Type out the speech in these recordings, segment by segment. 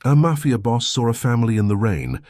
A mafia boss saw a family in the rain.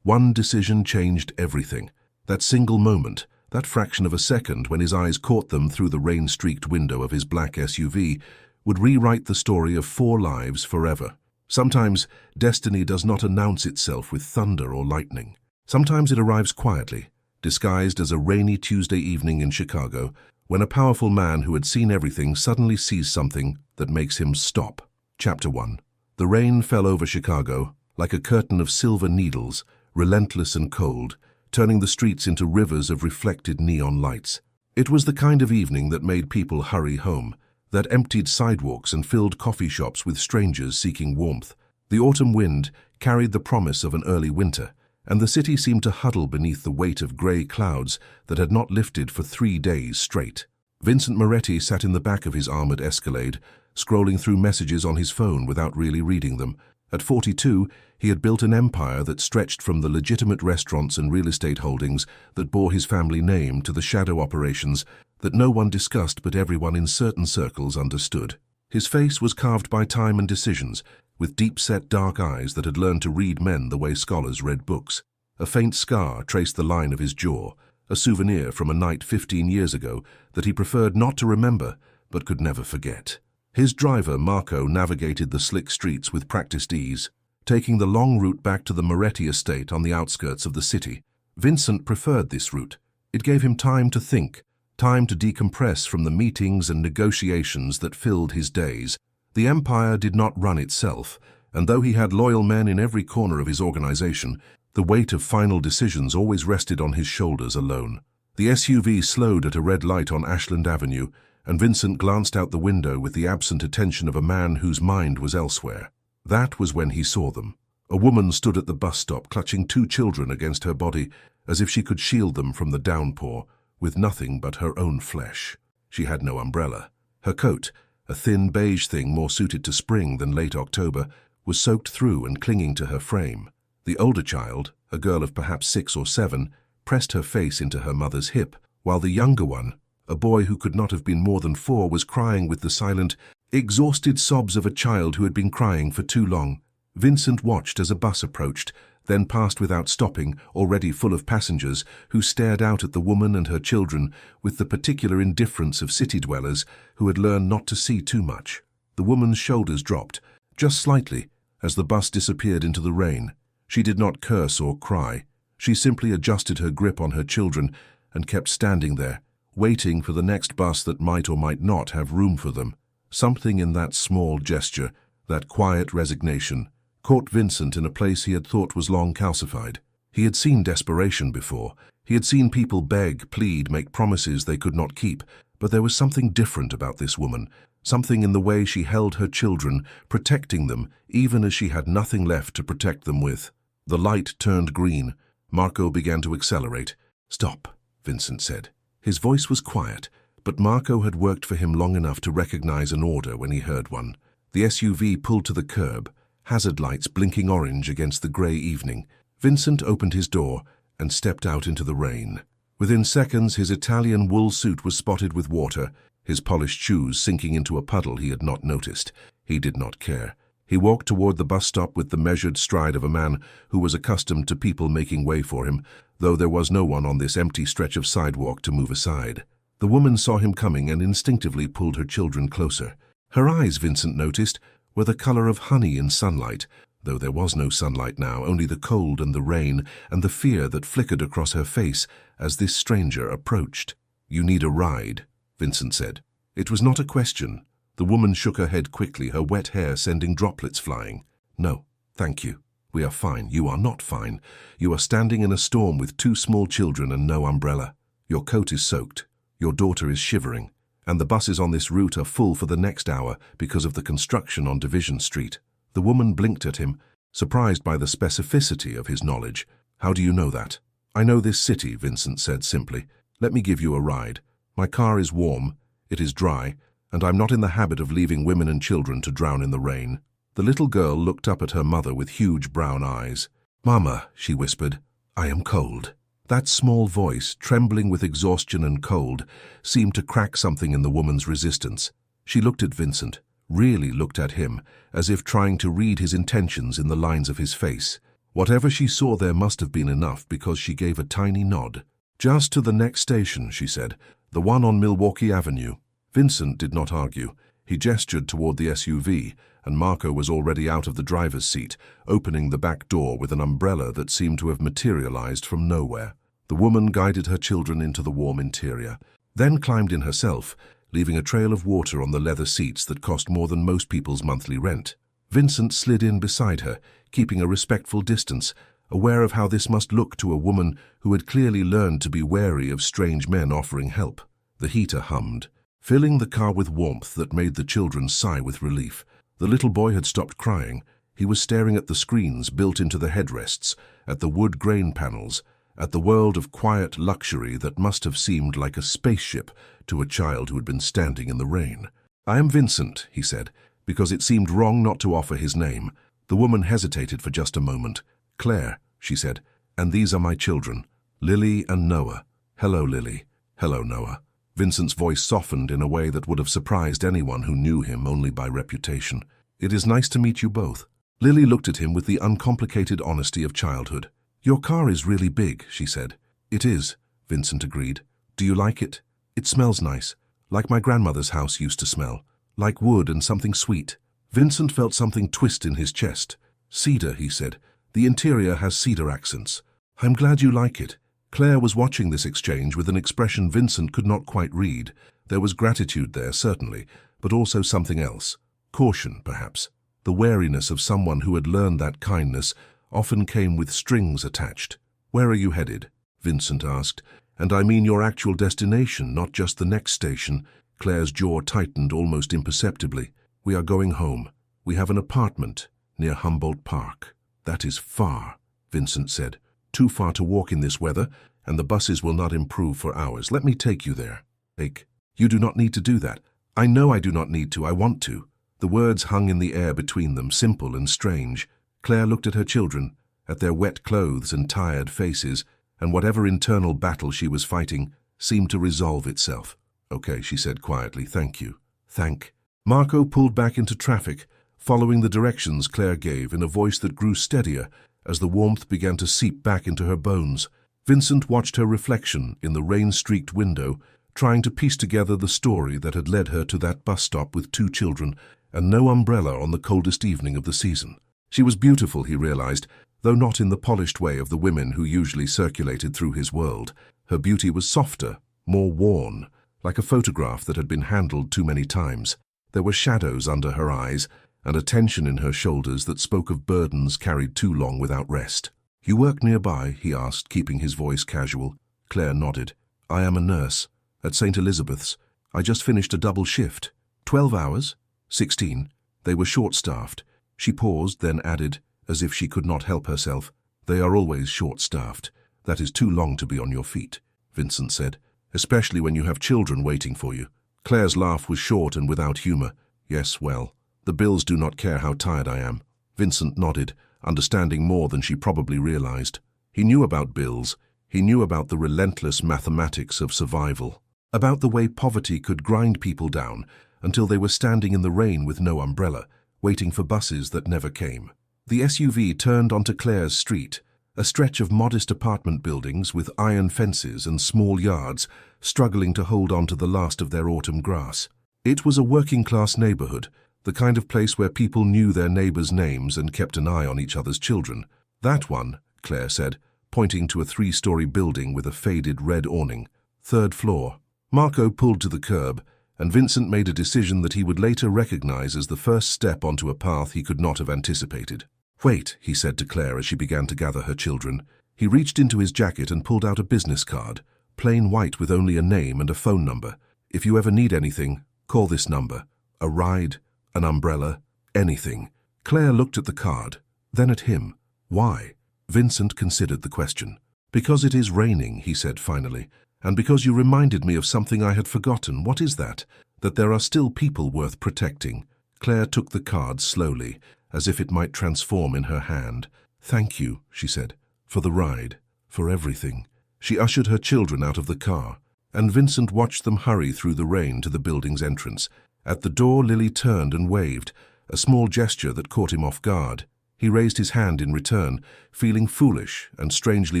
One decision changed everything. That single moment, that fraction of a second when his eyes caught them through the rain-streaked window of his black SUV, would rewrite the story of 4 lives forever. Sometimes destiny does not announce itself with thunder or lightning. Sometimes it arrives quietly, disguised as a rainy Tuesday evening in Chicago, when a powerful man who had seen everything suddenly sees something that makes him stop. Chapter 1. The rain fell over Chicago like a curtain of silver needles, relentless and cold, turning the streets into rivers of reflected neon lights. It was the kind of evening that made people hurry home, that emptied sidewalks and filled coffee shops with strangers seeking warmth. The autumn wind carried the promise of an early winter, and the city seemed to huddle beneath the weight of grey clouds that had not lifted for 3 days straight. Vincent Moretti sat in the back of his armored Escalade, scrolling through messages on his phone without really reading them. At 42, he had built an empire that stretched from the legitimate restaurants and real estate holdings that bore his family name to the shadow operations that no one discussed but everyone in certain circles understood. His face was carved by time and decisions, with deep-set dark eyes that had learned to read men the way scholars read books. A faint scar traced the line of his jaw, a souvenir from a night 15 years ago that he preferred not to remember but could never forget. His driver, Marco, navigated the slick streets with practiced ease, taking the long route back to the Moretti estate on the outskirts of the city. Vincent preferred this route. It gave him time to think, time to decompress from the meetings and negotiations that filled his days. The empire did not run itself, and though he had loyal men in every corner of his organization, the weight of final decisions always rested on his shoulders alone. The SUV slowed at a red light on Ashland Avenue, and Vincent glanced out the window with the absent attention of a man whose mind was elsewhere. That was when he saw them. A woman stood at the bus stop, clutching 2 children against her body, as if she could shield them from the downpour, with nothing but her own flesh. She had no umbrella. Her coat, a thin beige thing more suited to spring than late October, was soaked through and clinging to her frame. The older child, a girl of perhaps 6 or 7, pressed her face into her mother's hip, while the younger one, a boy who could not have been more than 4, was crying with the silent, exhausted sobs of a child who had been crying for too long. Vincent watched as a bus approached, then passed without stopping, already full of passengers who stared out at the woman and her children with the particular indifference of city dwellers who had learned not to see too much. The woman's shoulders dropped, just slightly, as the bus disappeared into the rain. She did not curse or cry. She simply adjusted her grip on her children and kept standing there, waiting for the next bus that might or might not have room for them. Something in that small gesture, that quiet resignation, caught Vincent in a place he had thought was long calcified. He had seen desperation before. He had seen people beg, plead, make promises they could not keep, but there was something different about this woman, something in the way she held her children, protecting them even as she had nothing left to protect them with. The light turned green. Marco began to accelerate. "Stop," Vincent said. His voice was quiet, but Marco had worked for him long enough to recognize an order when he heard one. The SUV pulled to the curb, hazard lights blinking orange against the grey evening. Vincent opened his door and stepped out into the rain. Within seconds, his Italian wool suit was spotted with water, his polished shoes sinking into a puddle he had not noticed. He did not care. He walked toward the bus stop with the measured stride of a man who was accustomed to people making way for him, though there was no one on this empty stretch of sidewalk to move aside. The woman saw him coming and instinctively pulled her children closer. Her eyes, Vincent noticed, were the color of honey in sunlight, though there was no sunlight now, only the cold and the rain and the fear that flickered across her face as this stranger approached. "You need a ride," Vincent said. It was not a question. The woman shook her head quickly, her wet hair sending droplets flying. "No, thank you. We are fine. You are not fine. You are standing in a storm with 2 small children and no umbrella. Your coat is soaked. Your daughter is shivering. And the buses on this route are full for the next hour because of the construction on Division Street." The woman blinked at him, surprised by the specificity of his knowledge. "How do you know that?" "I know this city," Vincent said simply. "Let me give you a ride. My car is warm, it is dry, and I'm not in the habit of leaving women and children to drown in the rain." The little girl looked up at her mother with huge brown eyes. "Mama," she whispered, "I am cold." That small voice, trembling with exhaustion and cold, seemed to crack something in the woman's resistance. She looked at Vincent, really looked at him, as if trying to read his intentions in the lines of his face. Whatever she saw there must have been enough, because she gave a tiny nod. "Just to the next station," she said, "the one on Milwaukee Avenue." Vincent did not argue. He gestured toward the SUV, and Marco was already out of the driver's seat, opening the back door with an umbrella that seemed to have materialized from nowhere. The woman guided her children into the warm interior, then climbed in herself, leaving a trail of water on the leather seats that cost more than most people's monthly rent. Vincent slid in beside her, keeping a respectful distance, aware of how this must look to a woman who had clearly learned to be wary of strange men offering help. The heater hummed, filling the car with warmth that made the children sigh with relief. The little boy had stopped crying. He was staring at the screens built into the headrests, at the wood grain panels, at the world of quiet luxury that must have seemed like a spaceship to a child who had been standing in the rain. "I am Vincent," he said, because it seemed wrong not to offer his name. The woman hesitated for just a moment. "Claire," she said, "and these are my children, Lily and Noah." "Hello, Lily." "Hello, Noah." Vincent's voice softened in a way that would have surprised anyone who knew him only by reputation. "It is nice to meet you both." Lily looked at him with the uncomplicated honesty of childhood. "Your car is really big," she said. "It is," Vincent agreed. "Do you like it? It smells nice, like my grandmother's house used to smell, like wood and something sweet." Vincent felt something twist in his chest. "Cedar," he said. "The interior has cedar accents." "I'm glad you like it." Claire was watching this exchange with an expression Vincent could not quite read. There was gratitude there, certainly, but also something else. Caution, perhaps. The wariness of someone who had learned that kindness often came with strings attached. "Where are you headed?" Vincent asked. "And I mean your actual destination, not just the next station." Claire's jaw tightened almost imperceptibly. "We are going home. We have an apartment near Humboldt Park." "That is far," Vincent said. "Too far to walk in this weather, and the buses will not improve for hours. Let me take you there." "Take? You do not need to do that." "I know I do not need to. I want to." The words hung in the air between them, simple and strange. Claire looked at her children, at their wet clothes and tired faces, and whatever internal battle she was fighting seemed to resolve itself. "Okay," she said quietly. "Thank you." "Thank." Marco pulled back into traffic, following the directions Claire gave in a voice that grew steadier as the warmth began to seep back into her bones. Vincent watched her reflection in the rain-streaked window, trying to piece together the story that had led her to that bus stop with 2 children and no umbrella on the coldest evening of the season. She was beautiful, he realized, though not in the polished way of the women who usually circulated through his world. Her beauty was softer, more worn, like a photograph that had been handled too many times. There were shadows under her eyes and a tension in her shoulders that spoke of burdens carried too long without rest. "You work nearby?" he asked, keeping his voice casual. Claire nodded. "I am a nurse at St. Elizabeth's. I just finished a double shift." 12 hours? 16. They were short-staffed. She paused, then added, as if she could not help herself, "They are always short-staffed. That is too long to be on your feet," Vincent said, "especially when you have children waiting for you." Claire's laugh was short and without humor. "Yes, well, the bills do not care how tired I am." Vincent nodded, understanding more than she probably realized. He knew about bills. He knew about the relentless mathematics of survival, about the way poverty could grind people down until they were standing in the rain with no umbrella, waiting for buses that never came. The SUV turned onto Claire's street, a stretch of modest apartment buildings with iron fences and small yards, struggling to hold on to the last of their autumn grass. It was a working-class neighborhood, the kind of place where people knew their neighbors' names and kept an eye on each other's children. "That one," Claire said, pointing to a 3-story building with a faded red awning. "3rd floor." Marco pulled to the curb, and Vincent made a decision that he would later recognize as the first step onto a path he could not have anticipated. "Wait," he said to Claire as she began to gather her children. He reached into his jacket and pulled out a business card, plain white with only a name and a phone number. "If you ever need anything, call this number. A ride, an umbrella, anything." Claire looked at the card, then at him. "Why?" Vincent considered the question. "Because it is raining," he said finally, "and because you reminded me of something I had forgotten." "What is that?" "That there are still people worth protecting." Claire took the card slowly, as if it might transform in her hand. "Thank you," she said, "for the ride, for everything." She ushered her children out of the car, and Vincent watched them hurry through the rain to the building's entrance. At the door, Lily turned and waved, a small gesture that caught him off guard. He raised his hand in return, feeling foolish and strangely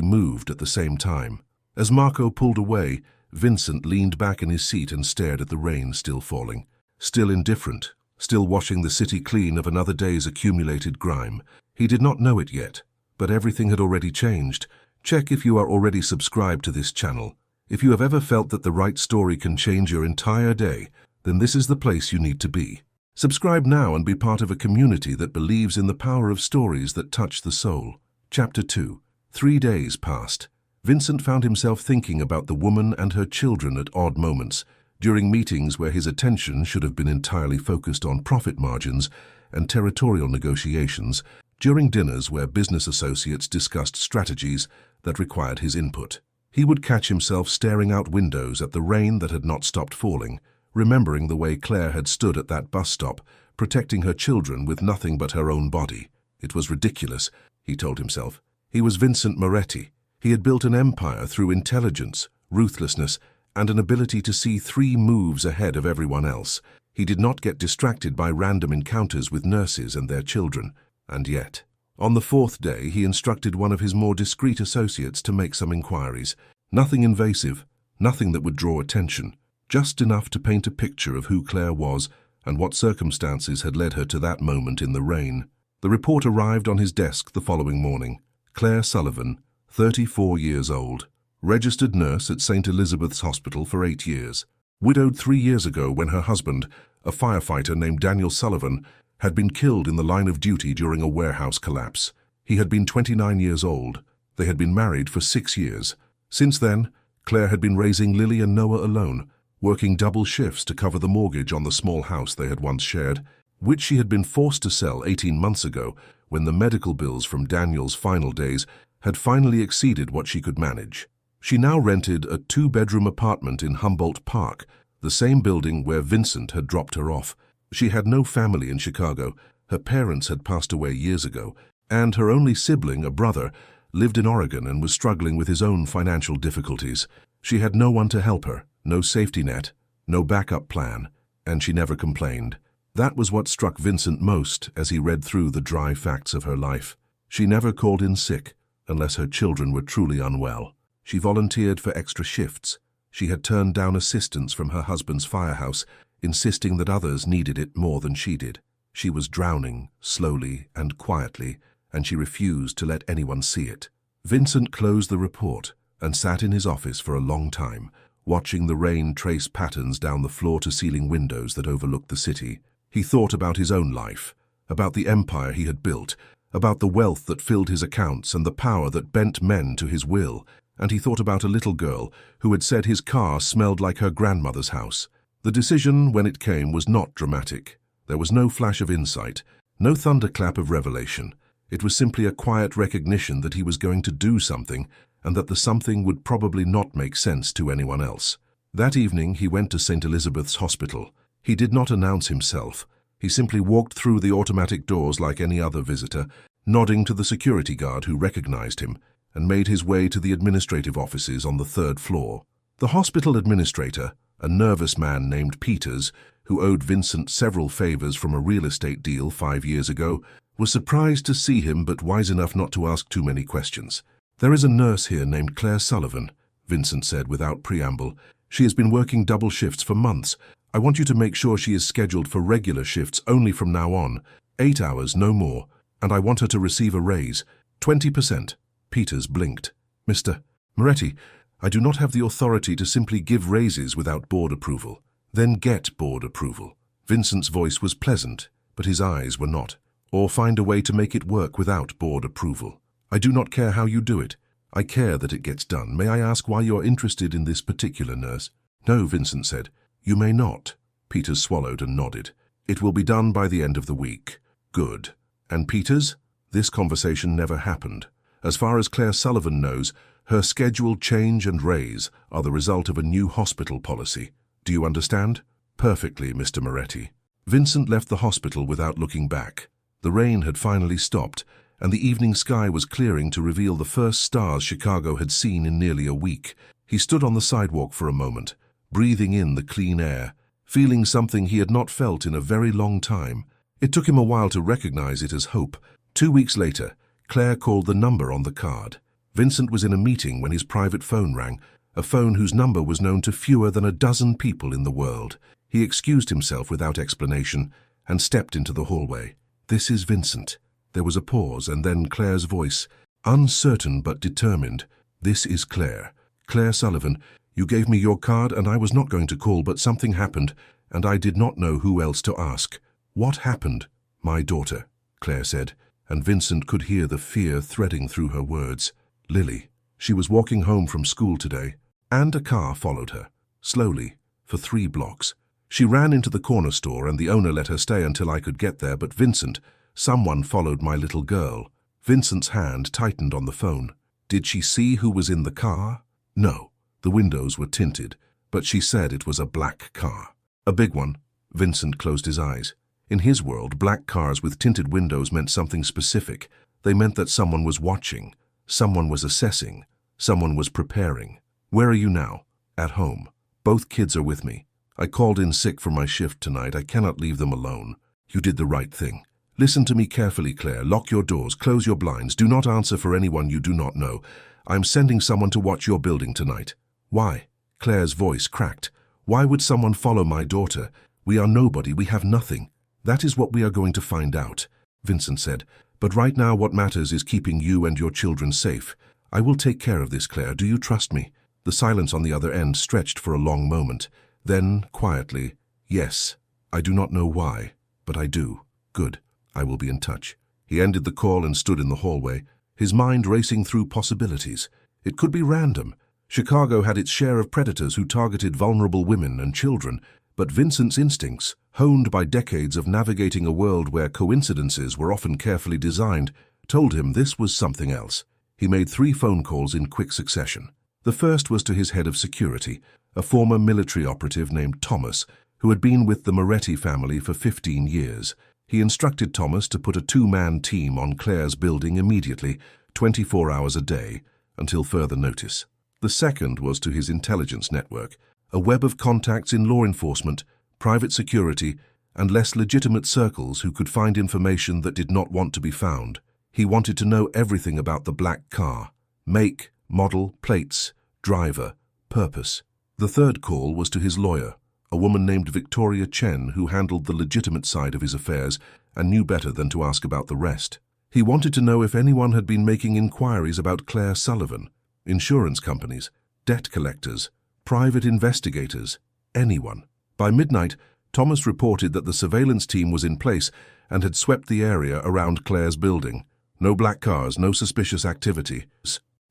moved at the same time. As Marco pulled away, Vincent leaned back in his seat and stared at the rain still falling. Still indifferent, still washing the city clean of another day's accumulated grime. He did not know it yet, but everything had already changed. Check if you are already subscribed to this channel. If you have ever felt that the right story can change your entire day, then this is the place you need to be. Subscribe now and be part of a community that believes in the power of stories that touch the soul. Chapter 2. 3 days passed. Vincent found himself thinking about the woman and her children at odd moments, during meetings where his attention should have been entirely focused on profit margins and territorial negotiations, during dinners where business associates discussed strategies that required his input. He would catch himself staring out windows at the rain that had not stopped falling, remembering the way Claire had stood at that bus stop, protecting her children with nothing but her own body. It was ridiculous, he told himself. He was Vincent Moretti. He had built an empire through intelligence, ruthlessness, and an ability to see 3 moves ahead of everyone else. He did not get distracted by random encounters with nurses and their children. And yet, on the 4th day, he instructed one of his more discreet associates to make some inquiries. Nothing invasive, nothing that would draw attention, just enough to paint a picture of who Claire was and what circumstances had led her to that moment in the rain. The report arrived on his desk the following morning. Claire Sullivan, 34 years old, registered nurse at St. Elizabeth's Hospital for 8 years. Widowed 3 years ago when her husband, a firefighter named Daniel Sullivan, had been killed in the line of duty during a warehouse collapse. He had been 29 years old. They had been married for 6 years. Since then, Claire had been raising Lily and Noah alone, working double shifts to cover the mortgage on the small house they had once shared, which she had been forced to sell 18 months ago when the medical bills from Daniel's final days had finally exceeded what she could manage. She now rented a 2-bedroom apartment in Humboldt Park, the same building where Vincent had dropped her off. She had no family in Chicago. Her parents had passed away years ago, and her only sibling, a brother, lived in Oregon and was struggling with his own financial difficulties. She had no one to help her, no safety net, no backup plan, and she never complained. That was what struck Vincent most as he read through the dry facts of her life. She never called in sick, unless her children were truly unwell. She volunteered for extra shifts. She had turned down assistance from her husband's firehouse, insisting that others needed it more than she did. She was drowning, slowly and quietly, and she refused to let anyone see it. Vincent closed the report and sat in his office for a long time, watching the rain trace patterns down the floor-to-ceiling windows that overlooked the city. He thought about his own life, about the empire he had built, about the wealth that filled his accounts and the power that bent men to his will, and he thought about a little girl who had said his car smelled like her grandmother's house. The decision, when it came, was not dramatic. There was no flash of insight, no thunderclap of revelation. It was simply a quiet recognition that he was going to do something, and that the something would probably not make sense to anyone else. That evening he went to St. Elizabeth's Hospital. He did not announce himself. He simply walked through the automatic doors like any other visitor, nodding to the security guard who recognized him, and made his way to the administrative offices on the 3rd floor. The hospital administrator, a nervous man named Peters, who owed Vincent several favors from a real estate deal 5 years ago, was surprised to see him but wise enough not to ask too many questions. "There is a nurse here named Claire Sullivan," Vincent said without preamble. "She has been working double shifts for months. I want you to make sure she is scheduled for regular shifts only from now on, 8 hours, no more, and I want her to receive a raise, 20%. Peters blinked. "Mr. Moretti, I do not have the authority to simply give raises without board approval." "Then get board approval." Vincent's voice was pleasant, but his eyes were not. "Or find a way to make it work without board approval. I do not care how you do it. I care that it gets done. May I ask why you are interested in this particular nurse?" "No," Vincent said. "You may not." Peters swallowed and nodded. "It will be done by the end of the week." "Good. And Peters?" This conversation never happened. As far as Claire Sullivan knows, her scheduled change and raise are the result of a new hospital policy. Do you understand? "Perfectly, Mr. Moretti." Vincent left the hospital without looking back. The rain had finally stopped, and the evening sky was clearing to reveal the first stars Chicago had seen in nearly a week. He stood on the sidewalk for a moment, breathing in the clean air, feeling something he had not felt in a very long time. It took him a while to recognize it as hope. 2 weeks later, Claire called the number on the card. Vincent was in a meeting when his private phone rang, a phone whose number was known to fewer than a dozen people in the world. He excused himself without explanation and stepped into the hallway. "This is Vincent." There was a pause, and then Claire's voice, uncertain but determined. "This is Claire. Claire Sullivan. You gave me your card and I was not going to call, but something happened, and I did not know who else to ask." "What happened?" "My daughter," Claire said, and Vincent could hear the fear threading through her words. "Lily. She was walking home from school today, and a car followed her, slowly, for 3 blocks. She ran into the corner store and the owner let her stay until I could get there, but Vincent, someone followed my little girl." Vincent's hand tightened on the phone. "Did she see who was in the car?" "No. The windows were tinted, but she said it was a black car." "A big one?" Vincent closed his eyes. In his world, black cars with tinted windows meant something specific. They meant that someone was watching, someone was assessing, someone was preparing. "Where are you now?" "At home. Both kids are with me. I called in sick for my shift tonight. I cannot leave them alone." "You did the right thing. Listen to me carefully, Claire. Lock your doors, close your blinds. Do not answer for anyone you do not know. I'm sending someone to watch your building tonight." "Why?" Claire's voice cracked. "Why would someone follow my daughter? We are nobody. We have nothing." "That is what we are going to find out," Vincent said. "But right now what matters is keeping you and your children safe. I will take care of this, Claire. Do you trust me?" The silence on the other end stretched for a long moment. Then, quietly, "Yes. I do not know why, but I do." "Good. I will be in touch." He ended the call and stood in the hallway, his mind racing through possibilities. It could be random. Chicago had its share of predators who targeted vulnerable women and children, but Vincent's instincts, honed by decades of navigating a world where coincidences were often carefully designed, told him this was something else. He made 3 phone calls in quick succession. The first was to his head of security, a former military operative named Thomas, who had been with the Moretti family for 15 years. He instructed Thomas to put a 2-man team on Claire's building immediately, 24 hours a day, until further notice. The second was to his intelligence network, a web of contacts in law enforcement, private security, and less legitimate circles who could find information that did not want to be found. He wanted to know everything about the black car: make, model, plates, driver, purpose. The third call was to his lawyer, a woman named Victoria Chen, who handled the legitimate side of his affairs and knew better than to ask about the rest. He wanted to know if anyone had been making inquiries about Claire Sullivan, insurance companies, debt collectors, private investigators, anyone. By midnight, Thomas reported that the surveillance team was in place and had swept the area around Claire's building. No black cars, no suspicious activity.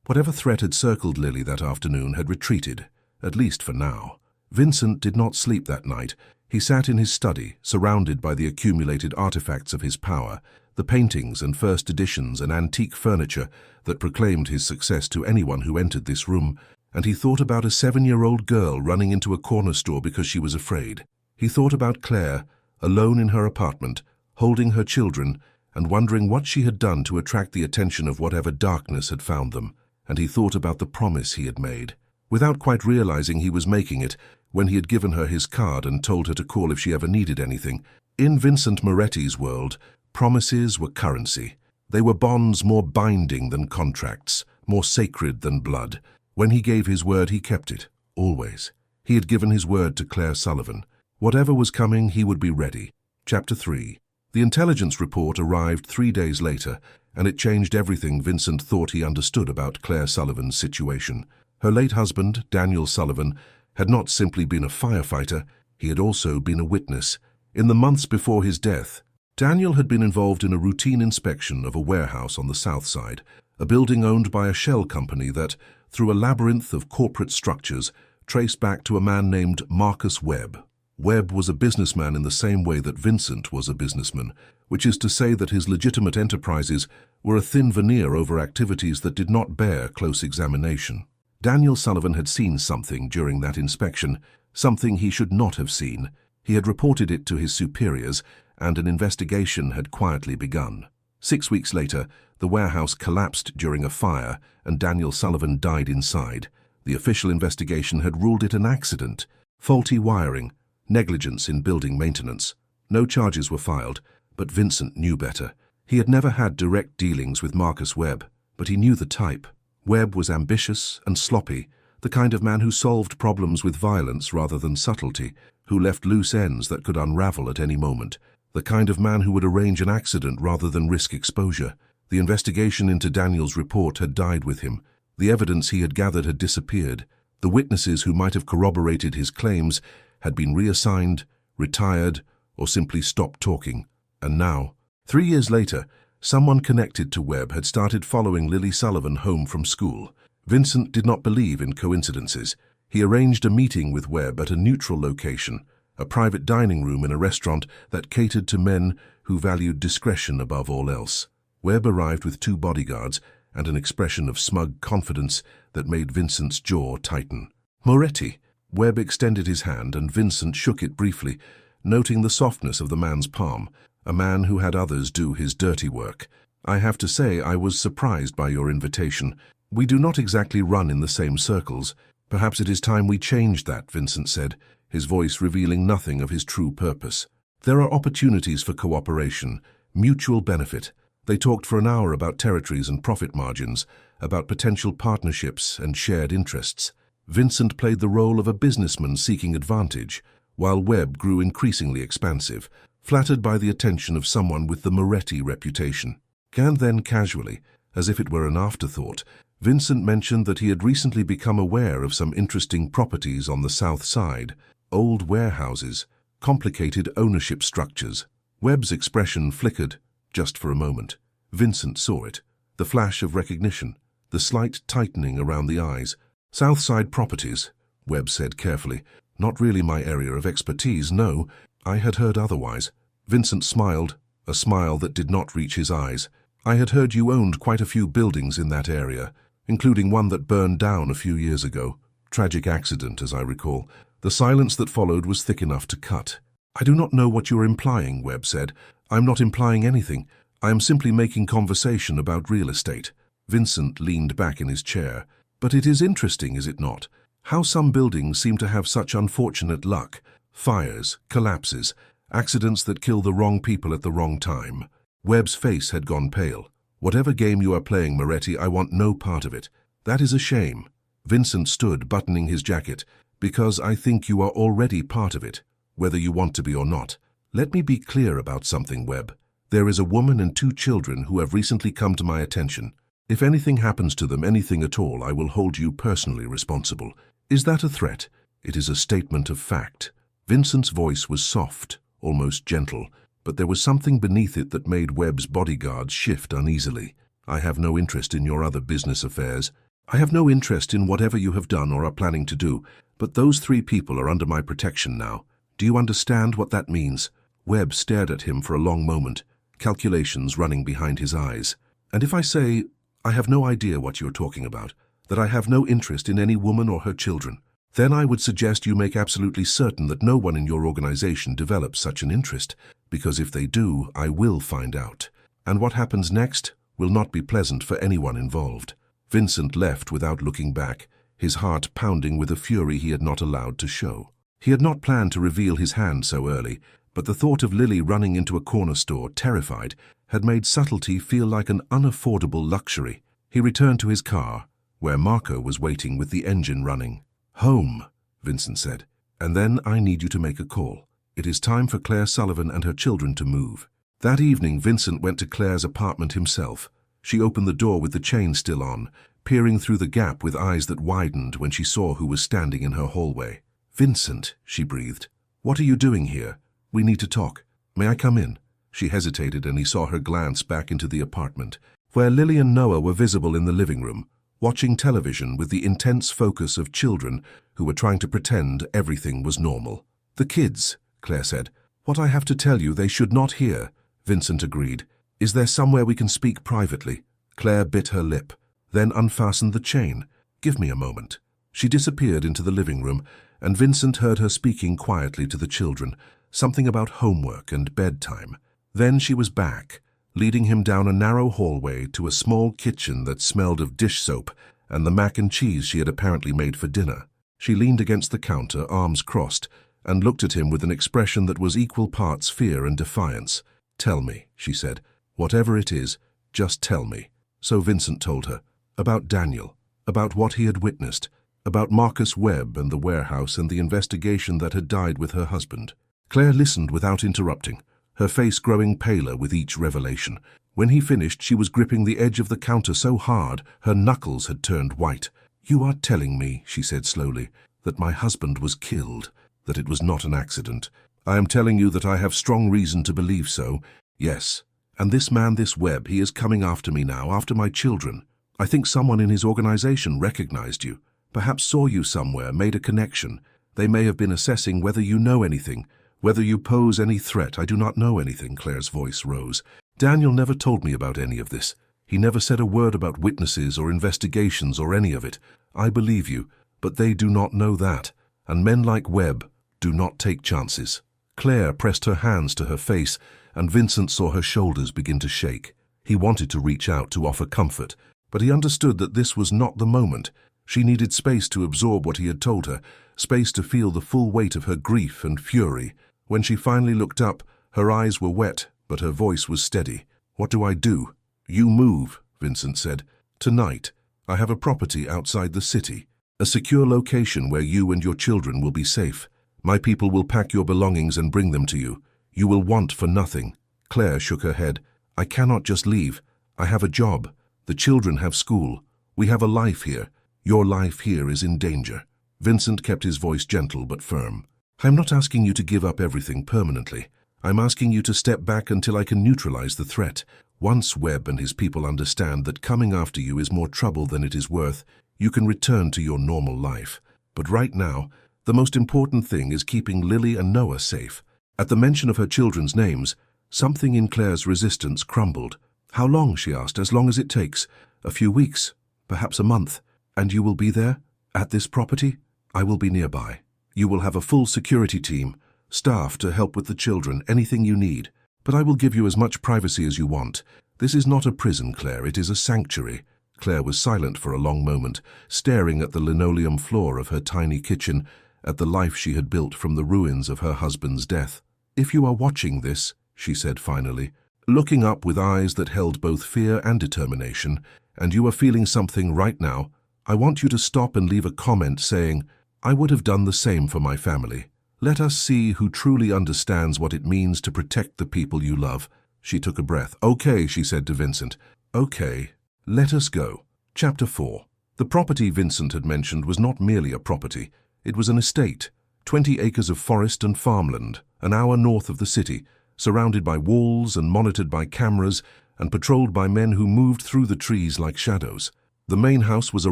Whatever threat had circled Lily that afternoon had retreated, at least for now. Vincent did not sleep that night. He sat in his study, surrounded by the accumulated artifacts of his power, the paintings and first editions and antique furniture that proclaimed his success to anyone who entered this room, and he thought about a 7-year-old girl running into a corner store because she was afraid. He thought about Claire, alone in her apartment, holding her children, and wondering what she had done to attract the attention of whatever darkness had found them. And he thought about the promise he had made, without quite realizing he was making it, when he had given her his card and told her to call if she ever needed anything. In Vincent Moretti's world, promises were currency. They were bonds more binding than contracts, more sacred than blood. When he gave his word, he kept it, always. He had given his word to Claire Sullivan. Whatever was coming, he would be ready. Chapter 3. The intelligence report arrived 3 days later, and it changed everything Vincent thought he understood about Claire Sullivan's situation. Her late husband, Daniel Sullivan, had not simply been a firefighter, he had also been a witness. In the months before his death, Daniel had been involved in a routine inspection of a warehouse on the south side, a building owned by a shell company that, through a labyrinth of corporate structures, traced back to a man named Marcus Webb. Webb was a businessman in the same way that Vincent was a businessman, which is to say that his legitimate enterprises were a thin veneer over activities that did not bear close examination. Daniel Sullivan had seen something during that inspection, something he should not have seen. He had reported it to his superiors, and an investigation had quietly begun. 6 weeks later, the warehouse collapsed during a fire, and Daniel Sullivan died inside. The official investigation had ruled it an accident, faulty wiring, negligence in building maintenance. No charges were filed, but Vincent knew better. He had never had direct dealings with Marcus Webb, but he knew the type. Webb was ambitious and sloppy, the kind of man who solved problems with violence rather than subtlety, who left loose ends that could unravel at any moment, the kind of man who would arrange an accident rather than risk exposure. The investigation into Daniel's report had died with him. The evidence he had gathered had disappeared. The witnesses who might have corroborated his claims had been reassigned, retired, or simply stopped talking. And now, 3 years later, someone connected to Webb had started following Lily Sullivan home from school. Vincent did not believe in coincidences. He arranged a meeting with Webb at a neutral location, a private dining room in a restaurant that catered to men who valued discretion above all else. Webb arrived with 2 bodyguards and an expression of smug confidence that made Vincent's jaw tighten. "Moretti." Webb extended his hand and Vincent shook it briefly, noting the softness of the man's palm, a man who had others do his dirty work. "I have to say I was surprised by your invitation. We do not exactly run in the same circles. Perhaps it is time we changed that," Vincent said, his voice revealing nothing of his true purpose. "There are opportunities for cooperation, mutual benefit." They talked for an hour about territories and profit margins, about potential partnerships and shared interests. Vincent played the role of a businessman seeking advantage, while Webb grew increasingly expansive, flattered by the attention of someone with the Moretti reputation. And then casually, as if it were an afterthought, Vincent mentioned that he had recently become aware of some interesting properties on the south side, old warehouses, complicated ownership structures. Webb's expression flickered, just for a moment. Vincent saw it, the flash of recognition, the slight tightening around the eyes. "Southside properties," Webb said carefully. "Not really my area of expertise, no. I had heard otherwise." Vincent smiled, a smile that did not reach his eyes. "I had heard you owned quite a few buildings in that area, including one that burned down a few years ago. Tragic accident, as I recall." The silence that followed was thick enough to cut. "I do not know what you are implying," Webb said. "I am not implying anything. I am simply making conversation about real estate." Vincent leaned back in his chair. "But it is interesting, is it not? How some buildings seem to have such unfortunate luck. Fires, collapses, accidents that kill the wrong people at the wrong time." Webb's face had gone pale. "Whatever game you are playing, Moretti, I want no part of it. That is a shame." Vincent stood, buttoning his jacket. "Because I think you are already part of it, whether you want to be or not. Let me be clear about something, Webb. There is a woman and 2 children who have recently come to my attention. If anything happens to them, anything at all, I will hold you personally responsible. Is that a threat?" "It is a statement of fact." Vincent's voice was soft, almost gentle, but there was something beneath it that made Webb's bodyguards shift uneasily. "I have no interest in your other business affairs. I have no interest in whatever you have done or are planning to do, but those 3 people are under my protection now. Do you understand what that means?" Webb stared at him for a long moment, calculations running behind his eyes. "And if I say, I have no idea what you're talking about, that I have no interest in any woman or her children, then I would suggest you make absolutely certain that no one in your organization develops such an interest, because if they do, I will find out. And what happens next will not be pleasant for anyone involved." Vincent left without looking back, his heart pounding with a fury he had not allowed to show. He had not planned to reveal his hand so early, but the thought of Lily running into a corner store, terrified, had made subtlety feel like an unaffordable luxury. He returned to his car, where Marco was waiting with the engine running. "Home," Vincent said, "and then I need you to make a call. It is time for Claire Sullivan and her children to move." That evening, Vincent went to Claire's apartment himself. She opened the door with the chain still on, peering through the gap with eyes that widened when she saw who was standing in her hallway. "Vincent," she breathed, "what are you doing here? We need to talk. May I come in?" She hesitated, and he saw her glance back into the apartment, where Lily and Noah were visible in the living room, watching television with the intense focus of children who were trying to pretend everything was normal. "The kids," Claire said. "What I have to tell you they should not hear," Vincent agreed. "Is there somewhere we can speak privately?" Claire bit her lip, then unfastened the chain. "Give me a moment." She disappeared into the living room, and Vincent heard her speaking quietly to the children, something about homework and bedtime. Then she was back, leading him down a narrow hallway to a small kitchen that smelled of dish soap and the mac and cheese she had apparently made for dinner. She leaned against the counter, arms crossed, and looked at him with an expression that was equal parts fear and defiance. "Tell me," she said. "Whatever it is, just tell me." So Vincent told her. About Daniel, about what he had witnessed, about Marcus Webb and the warehouse and the investigation that had died with her husband. Claire listened without interrupting, her face growing paler with each revelation. When he finished, she was gripping the edge of the counter so hard her knuckles had turned white. "You are telling me," she said slowly, "that my husband was killed, that it was not an accident. I am telling you that I have strong reason to believe so. Yes. And this man, this Webb, he is coming after me now, after my children. I think someone in his organization recognized you, perhaps saw you somewhere, made a connection. They may have been assessing whether you know anything, whether you pose any threat. I do not know anything." Claire's voice rose. "Daniel never told me about any of this. He never said a word about witnesses or investigations or any of it. I believe you, but they do not know that, and men like Webb do not take chances." Claire pressed her hands to her face, and Vincent saw her shoulders begin to shake. He wanted to reach out to offer comfort, but he understood that this was not the moment. She needed space to absorb what he had told her, space to feel the full weight of her grief and fury. When she finally looked up, her eyes were wet, but her voice was steady. "What do I do?" "You move," Vincent said. "Tonight. I have a property outside the city, a secure location where you and your children will be safe. My people will pack your belongings and bring them to you. You will want for nothing." Claire shook her head. "I cannot just leave. I have a job. The children have school. We have a life here. Your life here is in danger." Vincent kept his voice gentle but firm. "I'm not asking you to give up everything permanently. I'm asking you to step back until I can neutralize the threat. Once Webb and his people understand that coming after you is more trouble than it is worth, you can return to your normal life. But right now, the most important thing is keeping Lily and Noah safe." At the mention of her children's names, something in Claire's resistance crumbled. "How long?" she asked. "As long as it takes. A few weeks, perhaps a month. And you will be there? At this property? I will be nearby. You will have a full security team, staff to help with the children, anything you need. But I will give you as much privacy as you want. This is not a prison, Claire, it is a sanctuary." Claire was silent for a long moment, staring at the linoleum floor of her tiny kitchen, at the life she had built from the ruins of her husband's death. "If you are watching this," she said finally, looking up with eyes that held both fear and determination, "and you are feeling something right now, I want you to stop and leave a comment saying, 'I would have done the same for my family.' Let us see who truly understands what it means to protect the people you love." She took a breath. "Okay," she said to Vincent. "Okay, let us go." Chapter 4. The property Vincent had mentioned was not merely a property. It was an estate, 20 acres of forest and farmland, an hour north of the city, surrounded by walls and monitored by cameras and patrolled by men who moved through the trees like shadows. The main house was a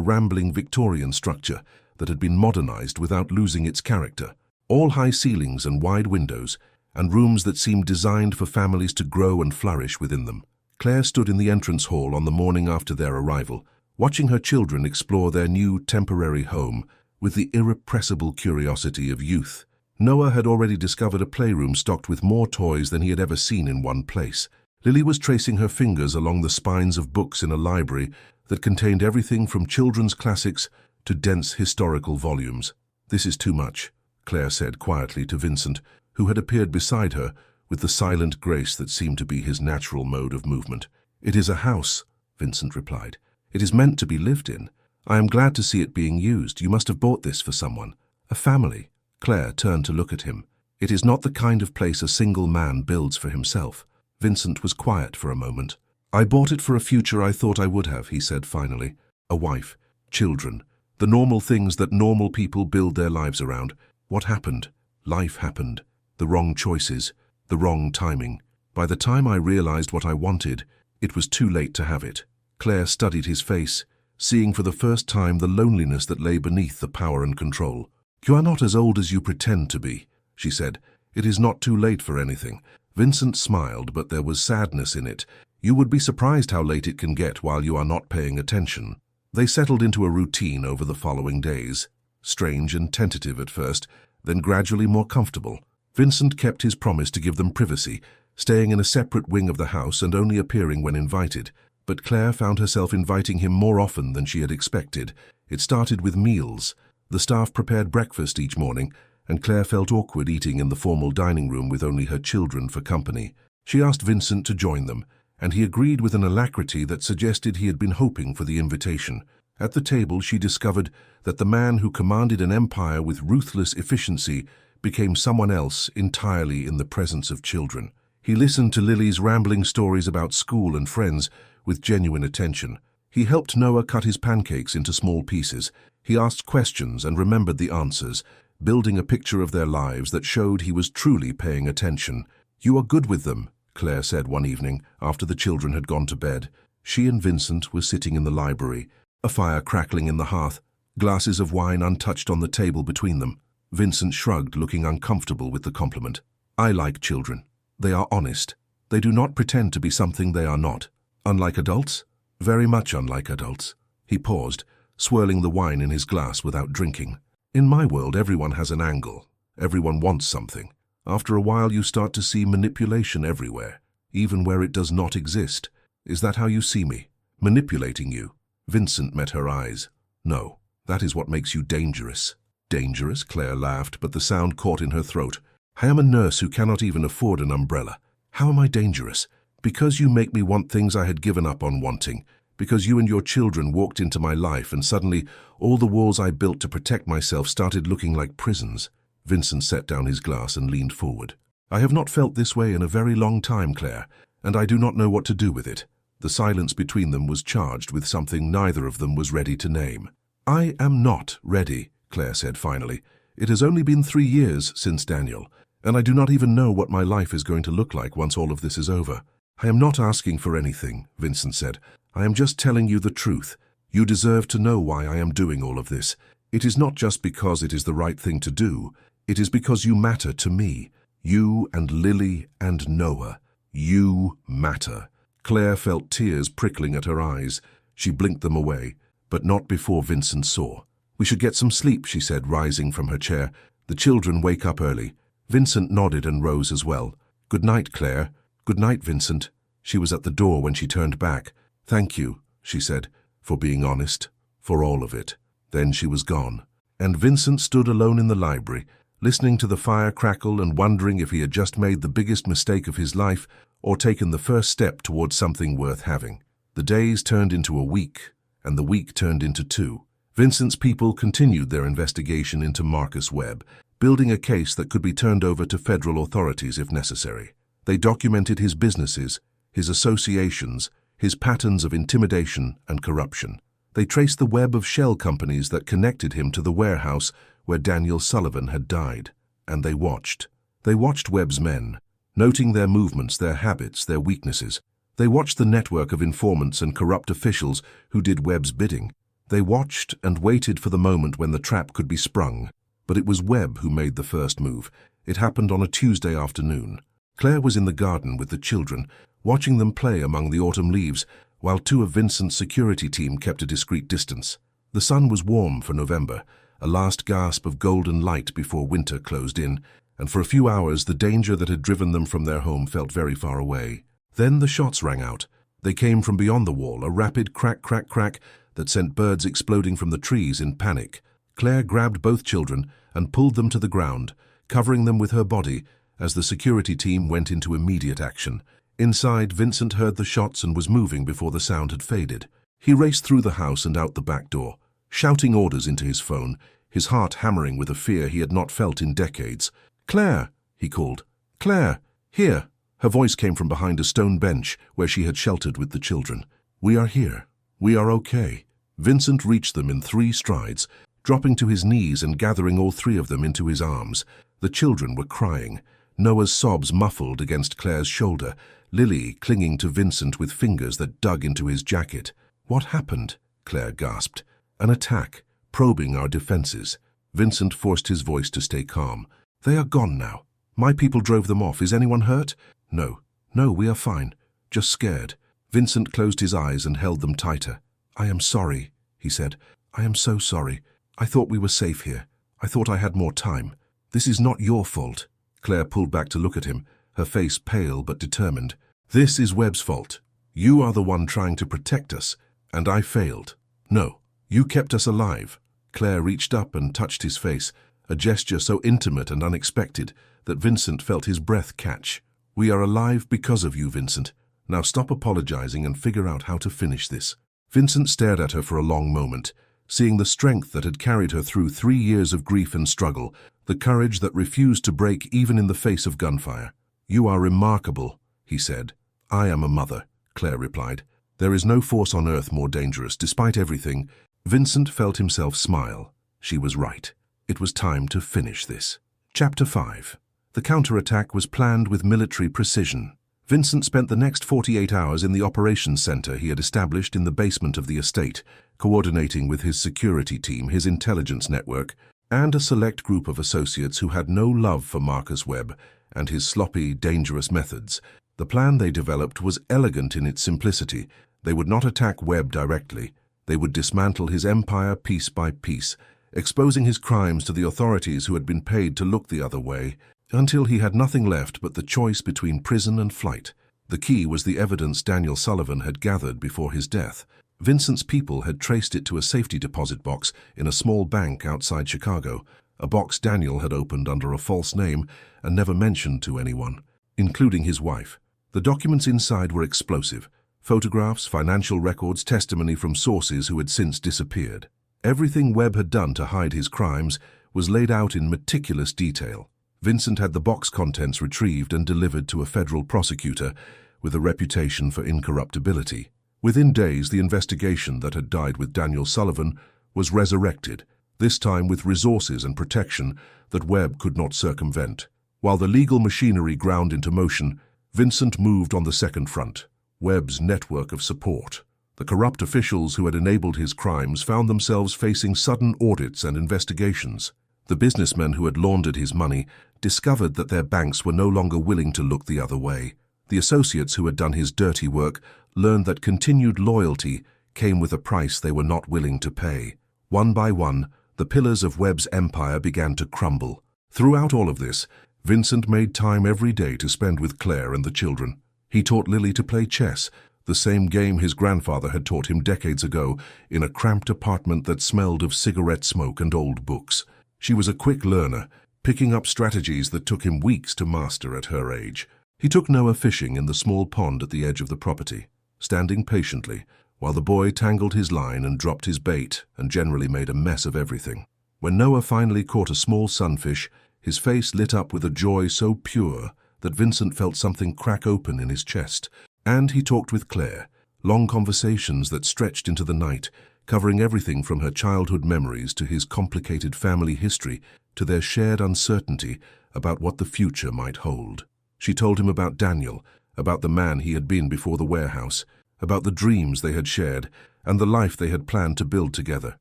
rambling Victorian structure that had been modernized without losing its character. All high ceilings and wide windows, and rooms that seemed designed for families to grow and flourish within them. Claire stood in the entrance hall on the morning after their arrival, watching her children explore their new temporary home with the irrepressible curiosity of youth. Noah had already discovered a playroom stocked with more toys than he had ever seen in one place. Lily was tracing her fingers along the spines of books in a library that contained everything from children's classics to dense historical volumes. "This is too much," Claire said quietly to Vincent, who had appeared beside her with the silent grace that seemed to be his natural mode of movement. "It is a house," Vincent replied. "It is meant to be lived in. I am glad to see it being used. You must have bought this for someone. A family." Claire turned to look at him. "It is not the kind of place a single man builds for himself." Vincent was quiet for a moment. "I bought it for a future I thought I would have," he said finally. "A wife, children, the normal things that normal people build their lives around. What happened? Life happened. The wrong choices, the wrong timing. By the time I realized what I wanted, it was too late to have it." Claire studied his face, seeing for the first time the loneliness that lay beneath the power and control. "You are not as old as you pretend to be," she said. "It is not too late for anything." Vincent smiled, but there was sadness in it. "You would be surprised how late it can get while you are not paying attention." They settled into a routine over the following days, strange and tentative at first, then gradually more comfortable. Vincent kept his promise to give them privacy, staying in a separate wing of the house and only appearing when invited. But Claire found herself inviting him more often than she had expected. It started with meals. The staff prepared breakfast each morning, and Claire felt awkward eating in the formal dining room with only her children for company. She asked Vincent to join them, and he agreed with an alacrity that suggested he had been hoping for the invitation. At the table, she discovered that the man who commanded an empire with ruthless efficiency became someone else entirely in the presence of children. He listened to Lily's rambling stories about school and friends with genuine attention. He helped Noah cut his pancakes into small pieces. He asked questions and remembered the answers, building a picture of their lives that showed he was truly paying attention. "You are good with them," Claire said one evening after the children had gone to bed. She and Vincent were sitting in the library, a fire crackling in the hearth, glasses of wine untouched on the table between them. Vincent shrugged, looking uncomfortable with the compliment. "I like children. They are honest. They do not pretend to be something they are not. Unlike adults? Very much unlike adults." He paused, swirling the wine in his glass without drinking. "In my world, everyone has an angle. Everyone wants something. After a while, you start to see manipulation everywhere, even where it does not exist. Is that how you see me? Manipulating you?" Vincent met her eyes. "No, that is what makes you dangerous." "Dangerous?" Claire laughed, but the sound caught in her throat. "I am a nurse who cannot even afford an umbrella. How am I dangerous? Because you make me want things I had given up on wanting. Because you and your children walked into my life and suddenly all the walls I built to protect myself started looking like prisons." Vincent set down his glass and leaned forward. "I have not felt this way in a very long time, Claire, and I do not know what to do with it." The silence between them was charged with something neither of them was ready to name. "I am not ready," Claire said finally. "It has only been 3 years since Daniel, and I do not even know what my life is going to look like once all of this is over." "I am not asking for anything," Vincent said. "I am just telling you the truth. You deserve to know why I am doing all of this. It is not just because it is the right thing to do. It is because you matter to me. You and Lily and Noah. You matter." Claire felt tears prickling at her eyes. She blinked them away, but not before Vincent saw. "We should get some sleep," she said, rising from her chair. "The children wake up early." Vincent nodded and rose as well. "Good night, Claire." "Good night, Vincent." She was at the door when she turned back. "Thank you," she said, "for being honest, for all of it." Then she was gone, and Vincent stood alone in the library, listening to the fire crackle and wondering if he had just made the biggest mistake of his life or taken the first step towards something worth having. The days turned into a week, and the week turned into 2. Vincent's people continued their investigation into Marcus Webb, building a case that could be turned over to federal authorities if necessary. They documented his businesses, his associations, his patterns of intimidation and corruption. They traced the web of shell companies that connected him to the warehouse where Daniel Sullivan had died. And they watched. They watched Webb's men, noting their movements, their habits, their weaknesses. They watched the network of informants and corrupt officials who did Webb's bidding. They watched and waited for the moment when the trap could be sprung. But it was Webb who made the first move. It happened on a Tuesday afternoon. Claire was in the garden with the children, watching them play among the autumn leaves, while 2 of Vincent's security team kept a discreet distance. The sun was warm for November, a last gasp of golden light before winter closed in, and for a few hours the danger that had driven them from their home felt very far away. Then the shots rang out. They came from beyond the wall, a rapid crack, crack, crack that sent birds exploding from the trees in panic. Claire grabbed both children and pulled them to the ground, covering them with her body as the security team went into immediate action. Inside, Vincent heard the shots and was moving before the sound had faded. He raced through the house and out the back door, shouting orders into his phone, his heart hammering with a fear he had not felt in decades. "Claire!" he called. "Claire! Here!" Her voice came from behind a stone bench where she had sheltered with the children. "We are here. We are okay." Vincent reached them in 3 strides, dropping to his knees and gathering all 3 of them into his arms. The children were crying, Noah's sobs muffled against Claire's shoulder, Lily clinging to Vincent with fingers that dug into his jacket. "What happened?" Claire gasped. "An attack, probing our defenses." Vincent forced his voice to stay calm. "They are gone now. My people drove them off. Is anyone hurt?" No, we are fine. Just scared." Vincent closed his eyes and held them tighter. "I am sorry," he said. "I am so sorry. I thought we were safe here. I thought I had more time. This is not your fault." Claire pulled back to look at him, her face pale but determined. "This is Webb's fault. You are the one trying to protect us, and I failed. No, you kept us alive." Claire reached up and touched his face, a gesture so intimate and unexpected that Vincent felt his breath catch. "We are alive because of you, Vincent. Now stop apologizing and figure out how to finish this." Vincent stared at her for a long moment, seeing the strength that had carried her through 3 years of grief and struggle, the courage that refused to break even in the face of gunfire. "You are remarkable," he said. "I am a mother," Claire replied. "There is no force on earth more dangerous, despite everything." Vincent felt himself smile. She was right. It was time to finish this. Chapter 5. The counterattack was planned with military precision. Vincent spent the next 48 hours in the operations center he had established in the basement of the estate, coordinating with his security team, his intelligence network, and a select group of associates who had no love for Marcus Webb and his sloppy, dangerous methods. The plan they developed was elegant in its simplicity. They would not attack Webb directly. They would dismantle his empire piece by piece, exposing his crimes to the authorities who had been paid to look the other way, until he had nothing left but the choice between prison and flight. The key was the evidence Daniel Sullivan had gathered before his death. Vincent's people had traced it to a safety deposit box in a small bank outside Chicago, a box Daniel had opened under a false name and never mentioned to anyone, including his wife. The documents inside were explosive: photographs, financial records, testimony from sources who had since disappeared. Everything Webb had done to hide his crimes was laid out in meticulous detail. Vincent had the box contents retrieved and delivered to a federal prosecutor with a reputation for incorruptibility. Within days, the investigation that had died with Daniel Sullivan was resurrected, this time with resources and protection that Webb could not circumvent. While the legal machinery ground into motion, Vincent moved on the second front, Webb's network of support. The corrupt officials who had enabled his crimes found themselves facing sudden audits and investigations. The businessmen who had laundered his money discovered that their banks were no longer willing to look the other way. The associates who had done his dirty work learned that continued loyalty came with a price they were not willing to pay. One by one, the pillars of Webb's empire began to crumble. Throughout all of this, Vincent made time every day to spend with Claire and the children. He taught Lily to play chess, the same game his grandfather had taught him decades ago, in a cramped apartment that smelled of cigarette smoke and old books. She was a quick learner, picking up strategies that took him weeks to master at her age. He took Noah fishing in the small pond at the edge of the property, standing patiently, while the boy tangled his line and dropped his bait and generally made a mess of everything. When Noah finally caught a small sunfish, his face lit up with a joy so pure that Vincent felt something crack open in his chest. And he talked with Claire, long conversations that stretched into the night, covering everything from her childhood memories to his complicated family history to their shared uncertainty about what the future might hold. She told him about Daniel, about the man he had been before the warehouse, about the dreams they had shared and the life they had planned to build together.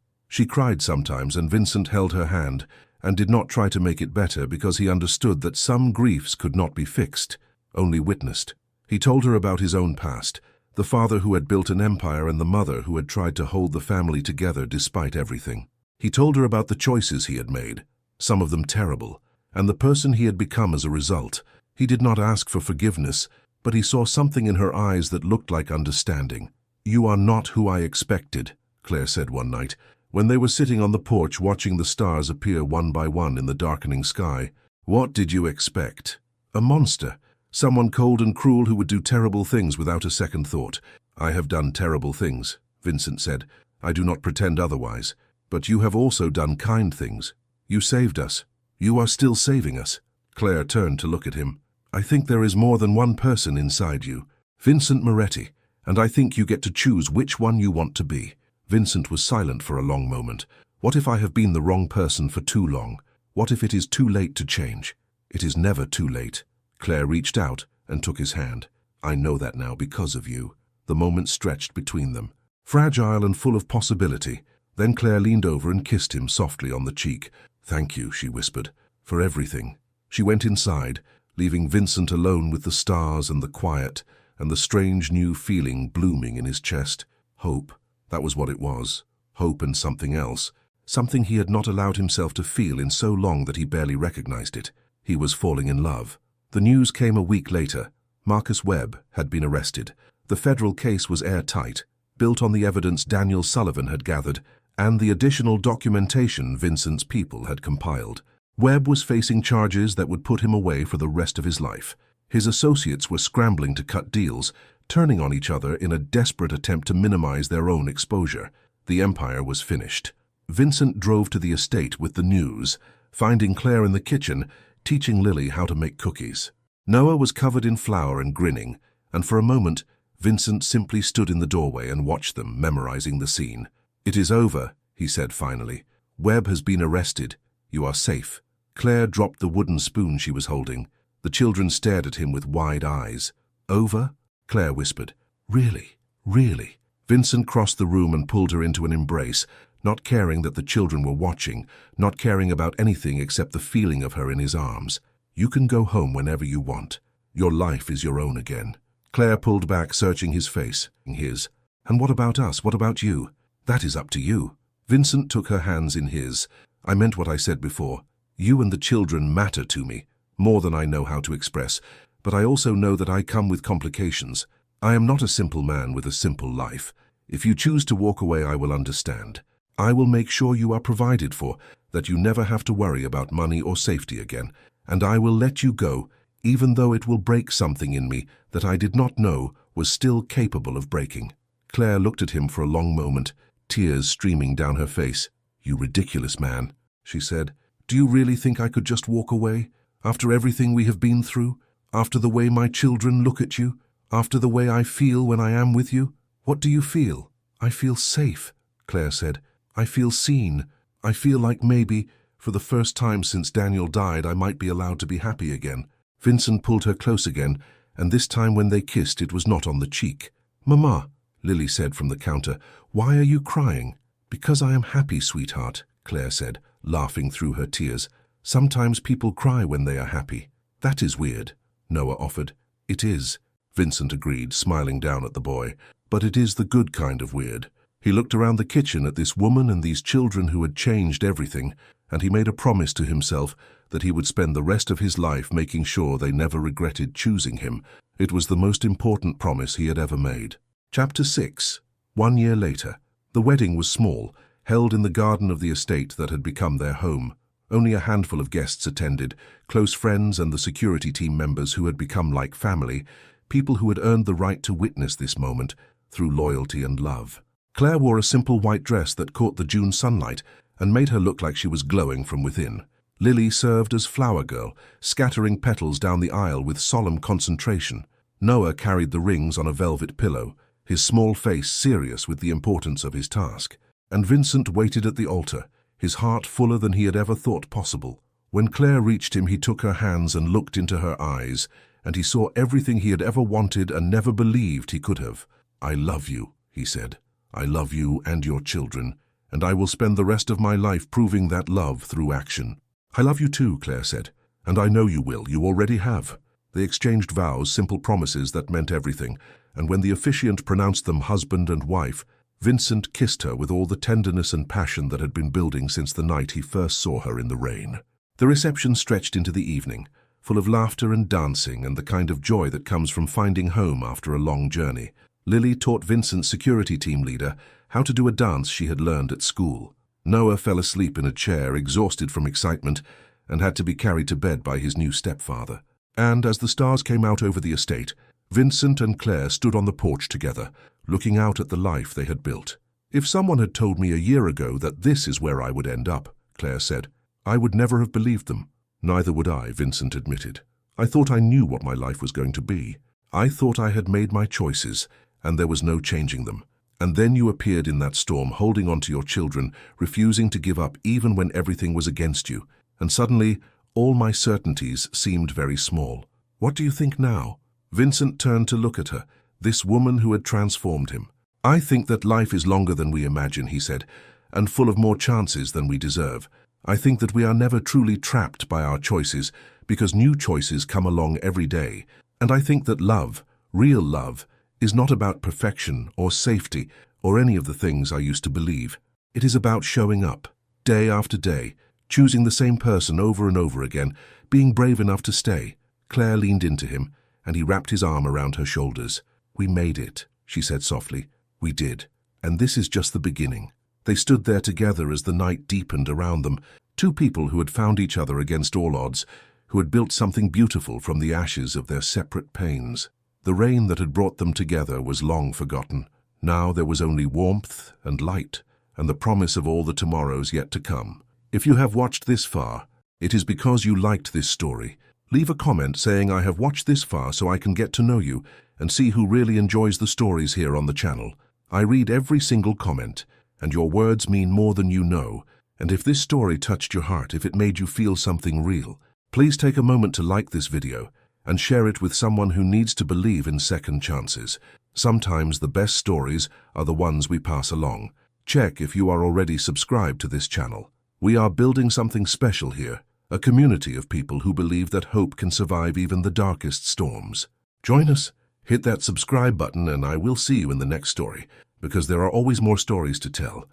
She cried sometimes, and Vincent held her hand and did not try to make it better because he understood that some griefs could not be fixed, only witnessed. He told her about his own past, the father who had built an empire and the mother who had tried to hold the family together despite everything. He told her about the choices he had made, some of them terrible, and the person he had become as a result. He did not ask for forgiveness, but he saw something in her eyes that looked like understanding. "You are not who I expected," Claire said one night, when they were sitting on the porch watching the stars appear one by one in the darkening sky. "What did you expect? A monster. Someone cold and cruel who would do terrible things without a second thought." "I have done terrible things," Vincent said. "I do not pretend otherwise. But you have also done kind things. You saved us. You are still saving us." Claire turned to look at him. "I think there is more than one person inside you, Vincent Moretti, and I think you get to choose which one you want to be." Vincent was silent for a long moment. What if I have been the wrong person for too long? What if it is too late to change? "It is never too late." Claire reached out and took his hand. "I know that now because of you." The moment stretched between them, fragile and full of possibility. Then Claire leaned over and kissed him softly on the cheek. "Thank you," she whispered, "for everything." She went inside, leaving Vincent alone with the stars and the quiet and the strange new feeling blooming in his chest. Hope, that was what it was. Hope and something else. Something he had not allowed himself to feel in so long that he barely recognized it. He was falling in love. The news came a week later. Marcus Webb had been arrested. The federal case was airtight, built on the evidence Daniel Sullivan had gathered and the additional documentation Vincent's people had compiled. Webb was facing charges that would put him away for the rest of his life. His associates were scrambling to cut deals, turning on each other in a desperate attempt to minimize their own exposure. The empire was finished. Vincent drove to the estate with the news, finding Claire in the kitchen, teaching Lily how to make cookies. Noah was covered in flour and grinning, and for a moment, Vincent simply stood in the doorway and watched them, memorizing the scene. "It is over," he said finally. "Webb has been arrested. You are safe." Claire dropped the wooden spoon she was holding. The children stared at him with wide eyes. "Over?" Claire whispered. "Really? Really?" Vincent crossed the room and pulled her into an embrace, not caring that the children were watching, not caring about anything except the feeling of her in his arms. "You can go home whenever you want. Your life is your own again." Claire pulled back, searching his face. His. "And what about us? What about you?" "That is up to you." Vincent took her hands in his. "I meant what I said before. You and the children matter to me, more than I know how to express, but I also know that I come with complications. I am not a simple man with a simple life. If you choose to walk away, I will understand. I will make sure you are provided for, that you never have to worry about money or safety again, and I will let you go, even though it will break something in me that I did not know was still capable of breaking." Claire looked at him for a long moment, tears streaming down her face. "You ridiculous man," she said. "Do you really think I could just walk away? After everything we have been through? After the way my children look at you? After the way I feel when I am with you? What do you feel?" "I feel safe," Claire said. "I feel seen. I feel like maybe, for the first time since Daniel died, I might be allowed to be happy again." Vincent pulled her close again, and this time when they kissed it was not on the cheek. "Mama," Lily said from the counter, "why are you crying?" "Because I am happy, sweetheart," Claire said, laughing through her tears. "Sometimes people cry when they are happy." "That is weird," Noah offered. "It is," Vincent agreed, smiling down at the boy. "But it is the good kind of weird." He looked around the kitchen at this woman and these children who had changed everything, and he made a promise to himself that he would spend the rest of his life making sure they never regretted choosing him. It was the most important promise he had ever made. Chapter 6. 1 year later. The wedding was small, held in the garden of the estate that had become their home. Only a handful of guests attended, close friends and the security team members who had become like family, people who had earned the right to witness this moment through loyalty and love. Claire wore a simple white dress that caught the June sunlight and made her look like she was glowing from within. Lily served as flower girl, scattering petals down the aisle with solemn concentration. Noah carried the rings on a velvet pillow, his small face serious with the importance of his task. And Vincent waited at the altar, his heart fuller than he had ever thought possible. When Claire reached him, he took her hands and looked into her eyes, and he saw everything he had ever wanted and never believed he could have. "I love you," he said. "I love you and your children, and I will spend the rest of my life proving that love through action." "I love you too," Claire said, "and I know you will. You already have." They exchanged vows, simple promises that meant everything, and when the officiant pronounced them husband and wife, Vincent kissed her with all the tenderness and passion that had been building since the night he first saw her in the rain. The reception stretched into the evening, full of laughter and dancing and the kind of joy that comes from finding home after a long journey. Lily taught Vincent's security team leader how to do a dance she had learned at school. Noah fell asleep in a chair, exhausted from excitement, and had to be carried to bed by his new stepfather. And as the stars came out over the estate, Vincent and Claire stood on the porch together, looking out at the life they had built. "If someone had told me a year ago that this is where I would end up," Claire said, "I would never have believed them." "Neither would I," Vincent admitted. "I thought I knew what my life was going to be. I thought I had made my choices, and there was no changing them. And then you appeared in that storm, holding on to your children, refusing to give up even when everything was against you. And suddenly, all my certainties seemed very small. What do you think now?" Vincent turned to look at her, this woman who had transformed him. "I think that life is longer than we imagine," he said, "and full of more chances than we deserve. I think that we are never truly trapped by our choices, because new choices come along every day. And I think that love, real love, is not about perfection or safety or any of the things I used to believe. It is about showing up, day after day, choosing the same person over and over again, being brave enough to stay." Claire leaned into him, and he wrapped his arm around her shoulders. "We made it," she said softly. "We did. And this is just the beginning." They stood there together as the night deepened around them, Two people who had found each other against all odds, who had built something beautiful from the ashes of their separate pains. The rain that had brought them together was long forgotten. Now there was only warmth and light, and the promise of all the tomorrows yet to come. If you have watched this far, it is because you liked this story. Leave a comment saying I have watched this far so I can get to know you and see who really enjoys the stories here on the channel. I read every single comment, and your words mean more than you know. And if this story touched your heart, if it made you feel something real, please take a moment to like this video and share it with someone who needs to believe in second chances. Sometimes the best stories are the ones we pass along. Check if you are already subscribed to this channel. We are building something special here, a community of people who believe that hope can survive even the darkest storms. Join us, hit that subscribe button, and I will see you in the next story, because there are always more stories to tell.